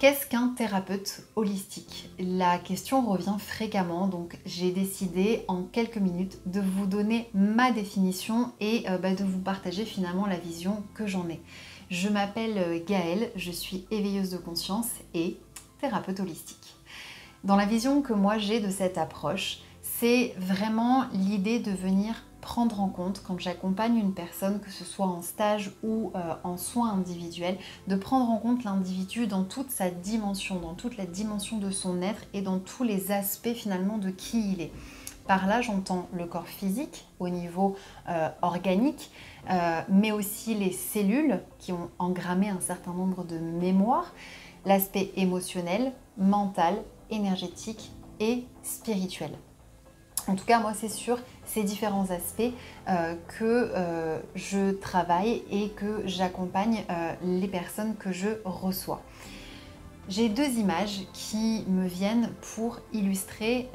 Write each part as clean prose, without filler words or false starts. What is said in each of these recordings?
Qu'est-ce qu'un thérapeute holistique? La question revient fréquemment, donc j'ai décidé en quelques minutes de vous donner ma définition et de vous partager finalement la vision que j'en ai. Je m'appelle Gaëlle, je suis éveilleuse de conscience et thérapeute holistique. Dans la vision que moi j'ai de cette approche, c'est vraiment l'idée de venir prendre en compte quand j'accompagne une personne, que ce soit en stage ou en soins individuels, de prendre en compte l'individu dans toute sa dimension, dans toute la dimension de son être et dans tous les aspects finalement de qui il est. Par là, j'entends le corps physique au niveau organique, mais aussi les cellules qui ont engrammé un certain nombre de mémoires, l'aspect émotionnel, mental, énergétique et spirituel. En tout cas, moi, c'est sur ces différents aspects que je travaille et que j'accompagne les personnes que je reçois. J'ai deux images qui me viennent pour illustrer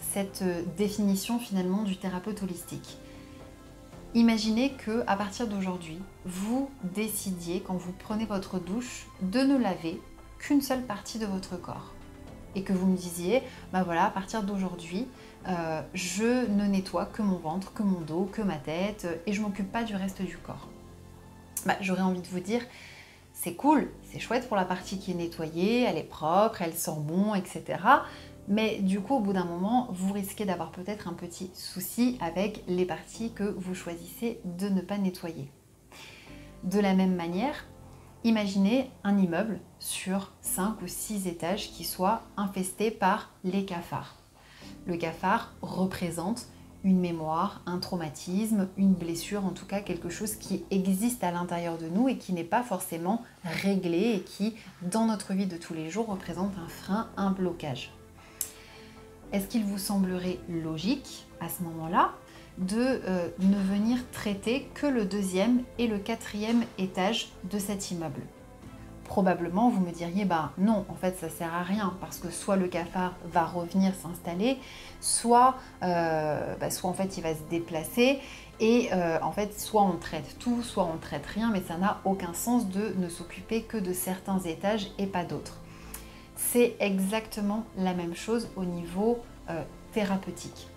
cette définition finalement du thérapeute holistique. Imaginez que à partir d'aujourd'hui, vous décidiez, quand vous prenez votre douche, de ne laver qu'une seule partie de votre corps. Et que vous me disiez, voilà, à partir d'aujourd'hui, je ne nettoie que mon ventre, que mon dos, que ma tête, et je ne m'occupe pas du reste du corps. J'aurais envie de vous dire, c'est cool, c'est chouette pour la partie qui est nettoyée, elle est propre, elle sent bon, etc. Mais du coup, au bout d'un moment, vous risquez d'avoir peut-être un petit souci avec les parties que vous choisissez de ne pas nettoyer. De la même manière, imaginez un immeuble sur 5 ou 6 étages qui soit infesté par les cafards. Le cafard représente une mémoire, un traumatisme, une blessure, en tout cas quelque chose qui existe à l'intérieur de nous et qui n'est pas forcément réglé et qui, dans notre vie de tous les jours, représente un frein, un blocage. Est-ce qu'il vous semblerait logique, à ce moment-là, de ne venir traiter que le 2e et le 4e étage de cet immeuble? Probablement, vous me diriez, non, en fait, ça sert à rien, parce que soit le cafard va revenir s'installer, soit en fait, il va se déplacer, et en fait, soit on traite tout, soit on traite rien, mais ça n'a aucun sens de ne s'occuper que de certains étages et pas d'autres. C'est exactement la même chose au niveau thérapeutique.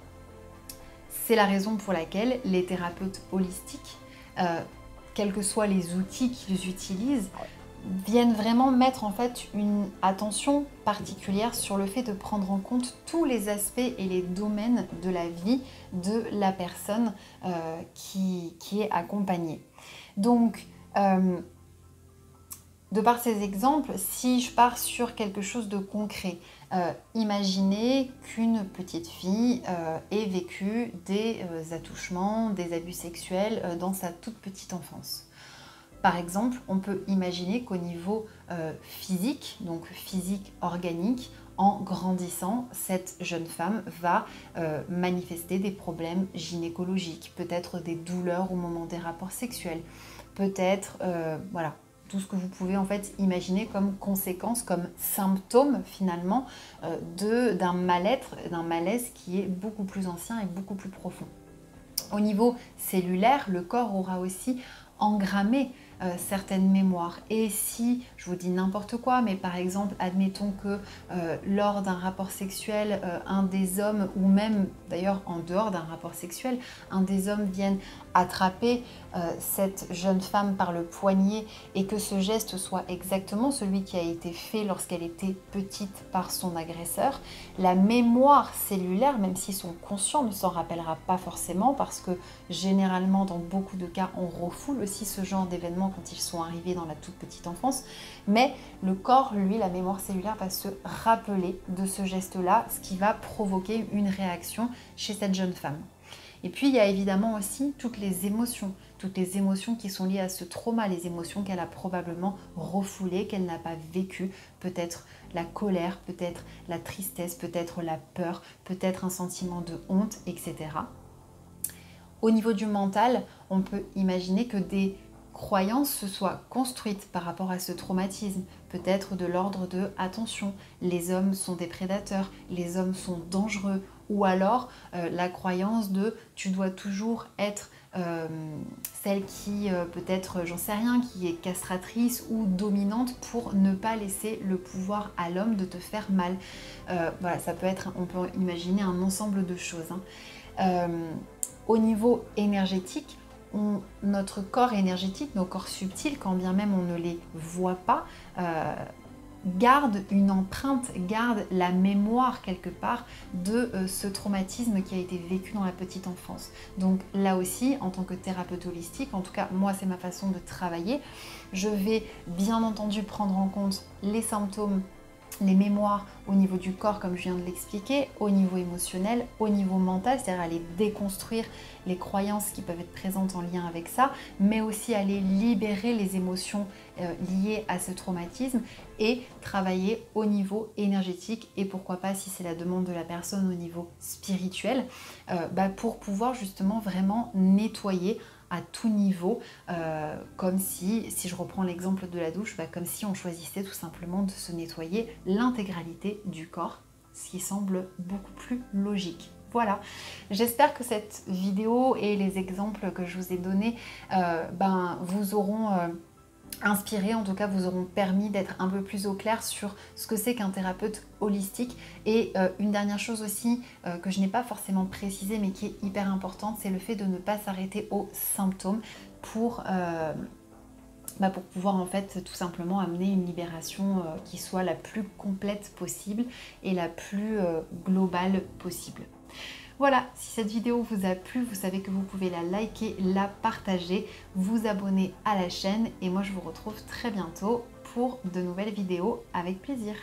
C'est la raison pour laquelle les thérapeutes holistiques, quels que soient les outils qu'ils utilisent, viennent vraiment mettre en fait une attention particulière sur le fait de prendre en compte tous les aspects et les domaines de la vie de la personne qui est accompagnée. Donc, de par ces exemples, si je pars sur quelque chose de concret, imaginez qu'une petite fille ait vécu des attouchements, des abus sexuels dans sa toute petite enfance. Par exemple, on peut imaginer qu'au niveau physique, donc physique organique, en grandissant, cette jeune femme va manifester des problèmes gynécologiques, peut-être des douleurs au moment des rapports sexuels, peut-être, voilà, tout ce que vous pouvez en fait imaginer comme conséquence, comme symptôme finalement d'un mal-être, d'un malaise qui est beaucoup plus ancien et beaucoup plus profond. Au niveau cellulaire, le corps aura aussi engrammé certaines mémoires. Et si, je vous dis n'importe quoi, mais par exemple, admettons que lors d'un rapport sexuel, un des hommes, ou même d'ailleurs en dehors d'un rapport sexuel, un des hommes vienne attraper cette jeune femme par le poignet et que ce geste soit exactement celui qui a été fait lorsqu'elle était petite par son agresseur, la mémoire cellulaire, même si son conscient ne s'en rappellera pas forcément, parce que généralement dans beaucoup de cas on refoule aussi ce genre d'événements quand ils sont arrivés dans la toute petite enfance, mais le corps, lui, la mémoire cellulaire va se rappeler de ce geste-là, ce qui va provoquer une réaction chez cette jeune femme. Et puis il y a évidemment aussi toutes les émotions qui sont liées à ce trauma, les émotions qu'elle a probablement refoulées, qu'elle n'a pas vécues, peut-être la colère, peut-être la tristesse, peut-être la peur, peut-être un sentiment de honte, etc. Au niveau du mental, on peut imaginer que des croyances se soient construites par rapport à ce traumatisme, peut-être de l'ordre de « attention, les hommes sont des prédateurs, les hommes sont dangereux », ou alors la croyance de « tu dois toujours être celle qui peut-être, j'en sais rien, qui est castratrice ou dominante pour ne pas laisser le pouvoir à l'homme de te faire mal. Voilà, ça peut être, on peut imaginer un ensemble de choses, hein. Au niveau énergétique, notre corps énergétique, nos corps subtils, quand bien même on ne les voit pas, garde une empreinte, garde la mémoire quelque part de ce traumatisme qui a été vécu dans la petite enfance. Donc là aussi, en tant que thérapeute holistique, en tout cas moi c'est ma façon de travailler, je vais bien entendu prendre en compte les symptômes, les mémoires au niveau du corps comme je viens de l'expliquer, au niveau émotionnel, au niveau mental, c'est-à-dire aller déconstruire les croyances qui peuvent être présentes en lien avec ça, mais aussi aller libérer les émotions liées à ce traumatisme et travailler au niveau énergétique et pourquoi pas, si c'est la demande de la personne, au niveau spirituel, pour pouvoir justement vraiment nettoyer à tout niveau, comme si je reprends l'exemple de la douche, comme si on choisissait tout simplement de se nettoyer l'intégralité du corps, ce qui semble beaucoup plus logique. Voilà, j'espère que cette vidéo et les exemples que je vous ai donnés vous auront inspiré, en tout cas vous auront permis d'être un peu plus au clair sur ce que c'est qu'un thérapeute holistique. Et une dernière chose aussi que je n'ai pas forcément précisé mais qui est hyper importante, c'est le fait de ne pas s'arrêter aux symptômes pour pouvoir en fait tout simplement amener une libération qui soit la plus complète possible et la plus globale possible. Voilà, si cette vidéo vous a plu, vous savez que vous pouvez la liker, la partager, vous abonner à la chaîne et moi je vous retrouve très bientôt pour de nouvelles vidéos avec plaisir.